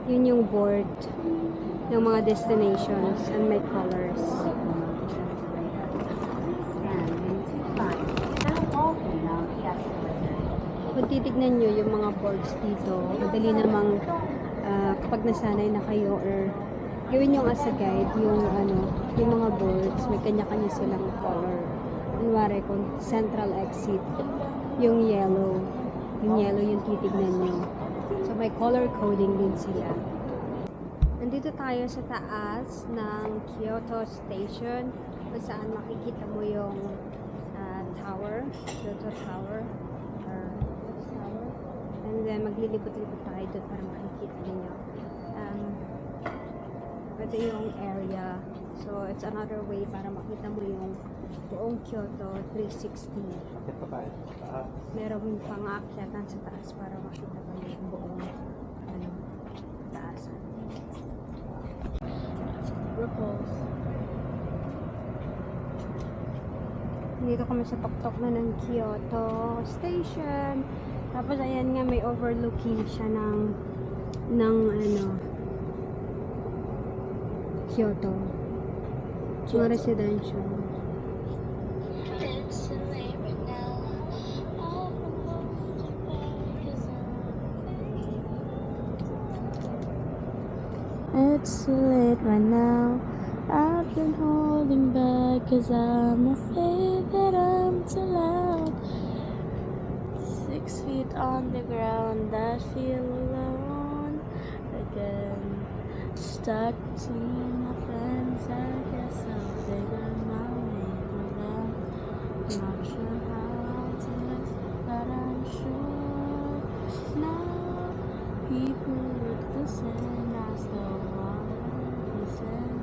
Yun yung board ng mga destinations and may colors. Kung titignan nyo yung mga boards dito, madali namang kapag nasanay na kayo or gawin nyo as a guide yung yung mga boards, may kanya-kanya silang color. Kunwari kung central exit, yung yellow yung titignan nyo. So may color coding din sila. Nandito tayo sa taas ng Kyoto Station kung saan makikita mo yung tower, Kyoto Tower. And then maglilibot-libot tayo doon para makikita ninyo. Ito yung area. So it's another way para makita mo yung buong Kyoto 360. Meron pang aakyatan sa taas para makita mo yung buong taas. Ripples. Dito kami sa tuktok na ng Kyoto Station. Tapos ayan nga, may overlooking siya ng Kyoto. Mga residential. It's too late right now. I've been holding back cause I'm afraid that I'm too loud. 6 feet on the ground, I feel alone again. Stuck between my friends, I guess I'll figure my way out. Not sure how I'll do it, but I'm sure now people would listen as though I listen.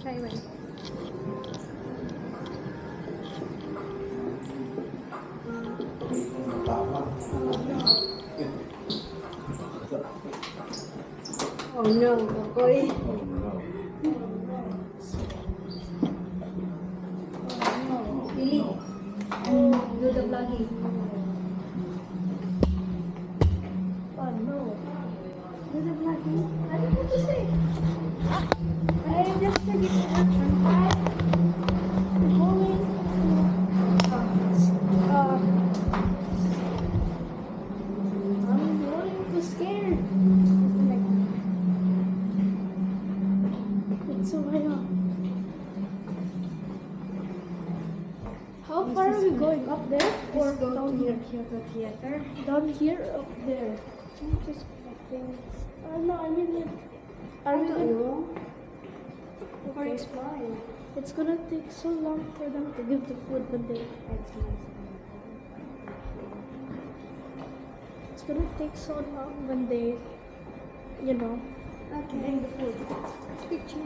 Skyway. Oh no, boy. Really? Do the vlogging. Oh no. Do the vlogging. I don't know what to say. I just forget to action. I'm going. I'm going to scared. It's so high up. How far are we going? Up there or down here? Kyoto Theater. Down here or up there? I'm just collecting. No, I mean like. I don't know. Or exploring. It's gonna take so long for them to give the food when they. It's gonna take so long when they, you know, bring the food. Picture.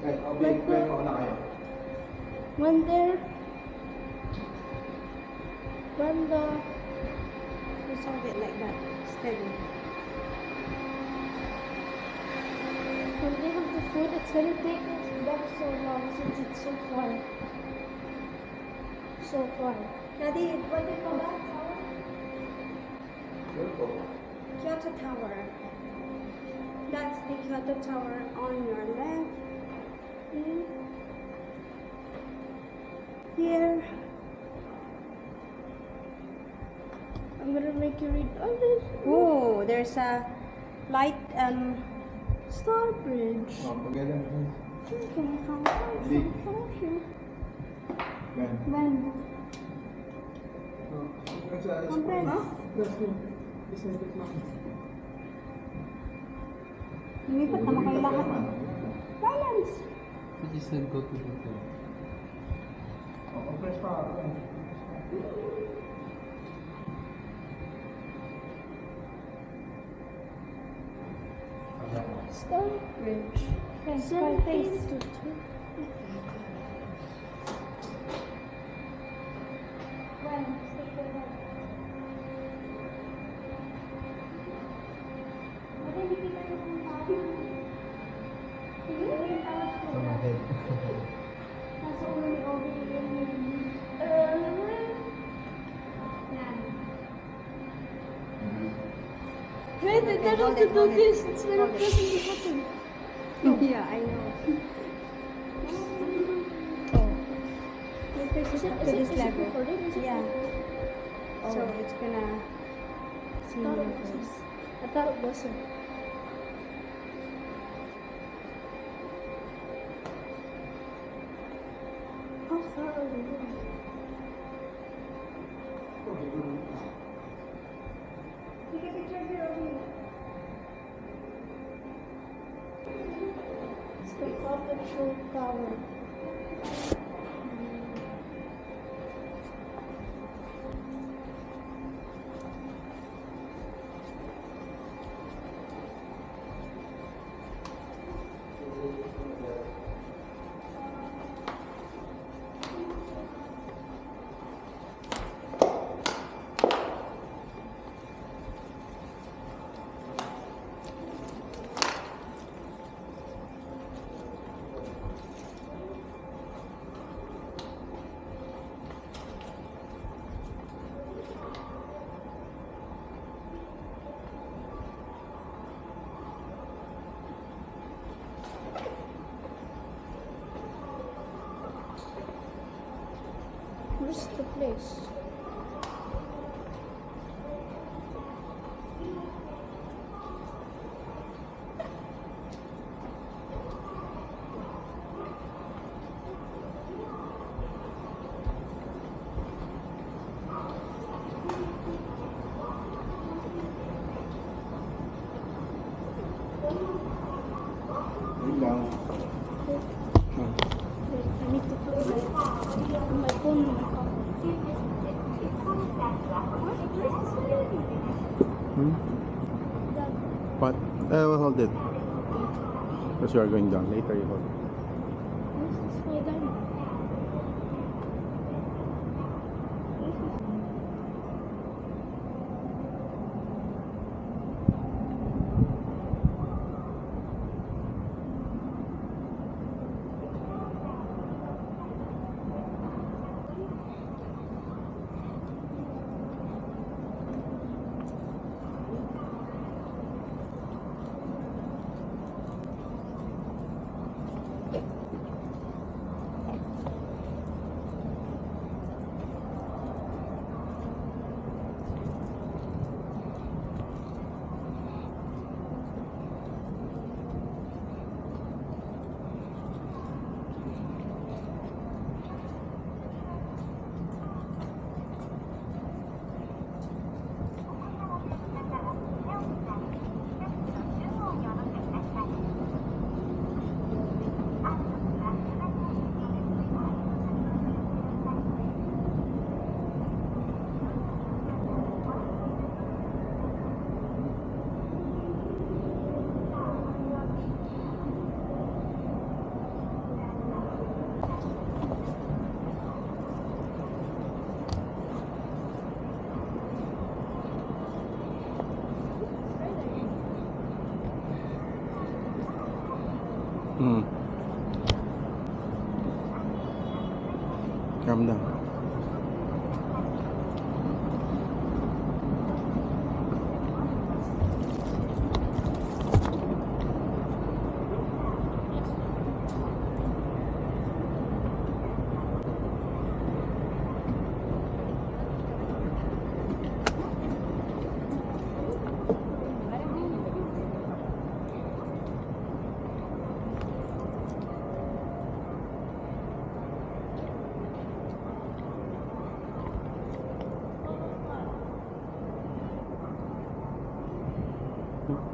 Like when they're, when the. Something like that. Steady. When they have the food, it's gonna take them so long since it's so far. So far. Daddy, what do you call that tower? Kyoto Tower. That's the Kyoto Tower on your left. Here. I'm gonna make you read all this. Oh, there's a light Star Bridge. When? Compress. Lumipat naman kayo lahat. Balance! I just said go to the hotel. Stone Bridge. Face. On my head. Wait, I don't have to do this. It's not pressing the button. Yeah, I know. You push it up to this level. Yeah. So it's gonna see I thought you it was. first. I thought it wasn't. How far are we going? Take a picture of your own. It's the Kyoto Tower. Where's the place? Wait, I need to put my phone in my pocket. What? We'll hold it. Because you are going down. Later you hold it. Where's my diamond?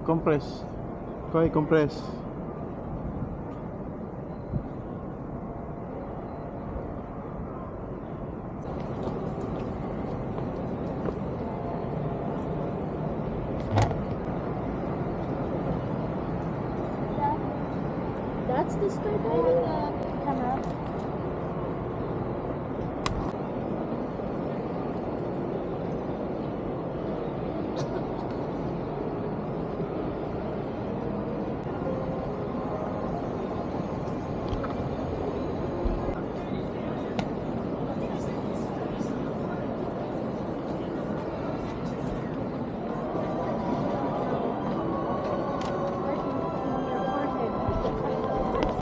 compress. Koi, compress. That's the skyline camera.